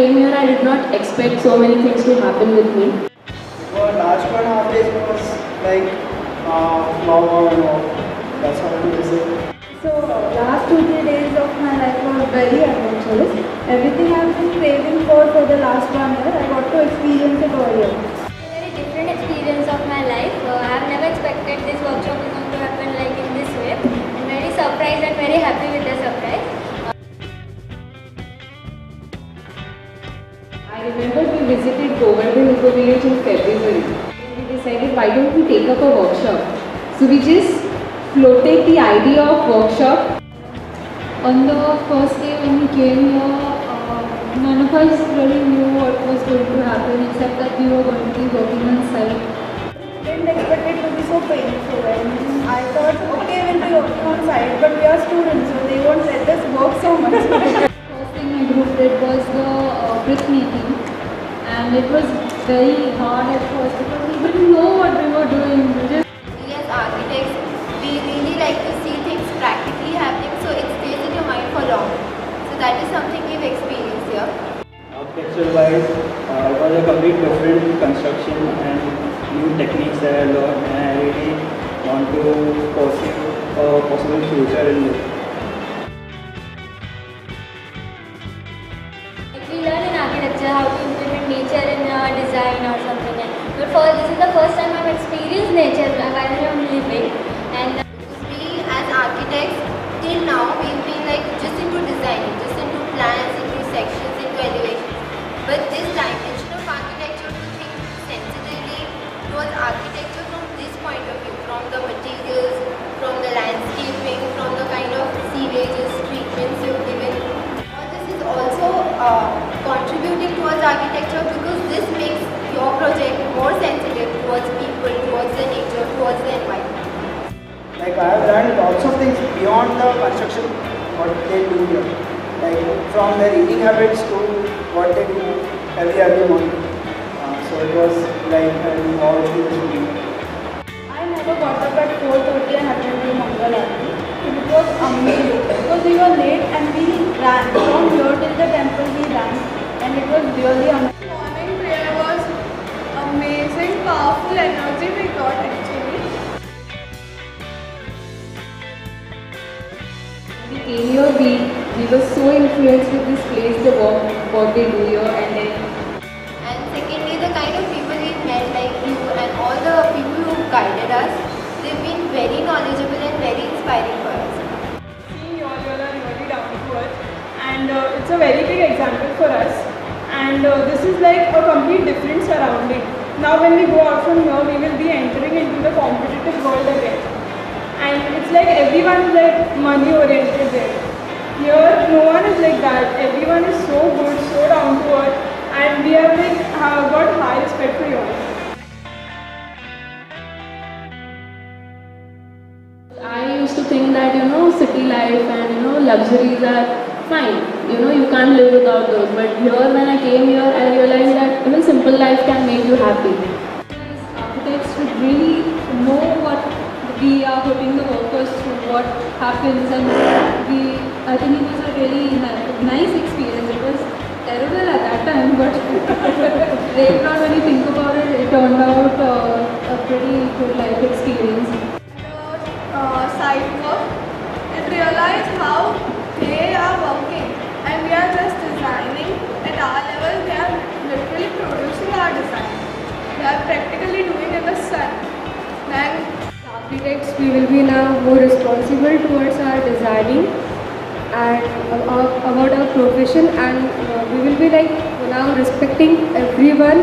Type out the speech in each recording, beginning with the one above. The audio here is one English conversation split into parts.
came here, I did not expect so many things to happen with me. For last 1.5 days was like flower and all. That's how it is. So last 2-3 days of my life were very adventurous. Everything I've been craving for the last 1 year, I got to experience it over here. A very different experience of my life. I have never expected this workshop is going to happen like in this way. I'm very surprised and very happy with the surprise. I remember we visited Govardhan Eco Village in February. We decided why don't we take up a workshop. So we just floated the idea of workshop. On the first day when we came here, none of us really knew what was going to happen except that we were going to be working on site. Didn't expect it to be so painful. And I thought, okay, we'll be working on site, but we are students, so they won't let us work so much. First thing my group did was the brick making, and it was very hard at first because we didn't know what we were doing. We as architects, we really like to see things practically happening, so it stays in your mind for long. So that is something we've experienced here. Architecture wise, it was a complete different construction and new techniques that I learned, and I really want to pursue a possible future in this. We learn in architecture how to implement nature in design or something. But this is the first time I've experienced nature while I'm living. And We as architects, till now, we've been like just into designing, just into plans, into sections, into elevations. But this dimension of architecture to think sensitively towards architecture from this point of view, from the materials, from the landscaping, from the kind of sewages, treatments you've given. All this is also contributing towards architecture because this makes your project more sensitive towards people, towards the nature, towards the environment. Like I have learned lots of things beyond the construction, what they do here. Like from their eating habits to what they do every morning. So it was like all through the week. I never got up at 4:30 and attended Mangal Aarti. It was amazing because we were late and we ran from here till the temple. We ran and it was really amazing. Morning prayer was amazing, powerful energy we got actually. We came here, we were so influenced with this place, the work, what they do here, and then And secondly, the kind of people we've met like you and all the people who guided us, they've been very knowledgeable and very inspiring for us. Seeing you all are really down to earth, and it's a very big example for us. And this is like a complete different surrounding. Now when we go out from here, we will be entering into the competitive world again. And it's like everyone is like money oriented there. Here, no one is like that. Everyone is so good, so down to earth, and we have like got high respect for you all. I used to think that, city life and, luxuries are fine. You can't live without those. But here, when I came here, I realized that even simple life can make you happy. Architects should really know what we are putting the workers through, what happens, and I think it was a really nice experience. It was terrible at that time, but later on when you think about it, it turned out a pretty good life experience. Site work and realize how they are working, and we are just designing at our level. They are literally producing our design. They are practically doing in the sun. Then architects, we will be now more responsible towards our designing and about our profession, and we will be like now respecting everyone.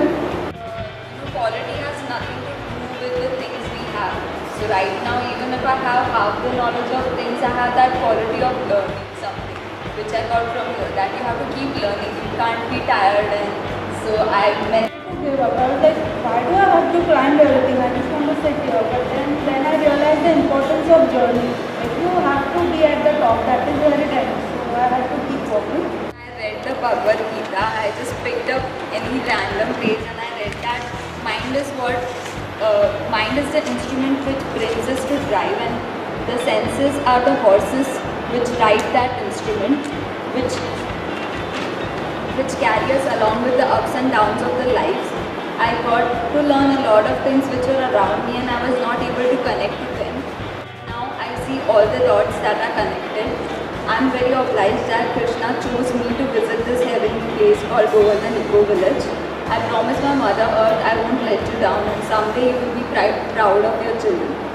Quality has nothing to do with the things we have. So right now, even if I have half the knowledge of things, I have that quality of learning something, which I got from here, that you have to keep learning. You can't be tired. And so I met. I was like, why do I have to climb everything? I just want to sit here. But then I realized the importance of journey. If you have to be at the top, that is where it ends. So I had to keep walking. I read the Bhagavad Gita. I just picked up any random page and I read that mind is the instrument which brings us to drive, and the senses are the horses which ride that instrument, which which carry us along with the ups and downs of the lives. I got to learn a lot of things which were around me and I was not able to connect to them. Now I see all the dots that are connected. I'm very obliged that Krishna chose me to visit this heavenly place called Govardhan Eco Village. I promise my Mother Earth I won't let you down, and someday you will be proud of your children.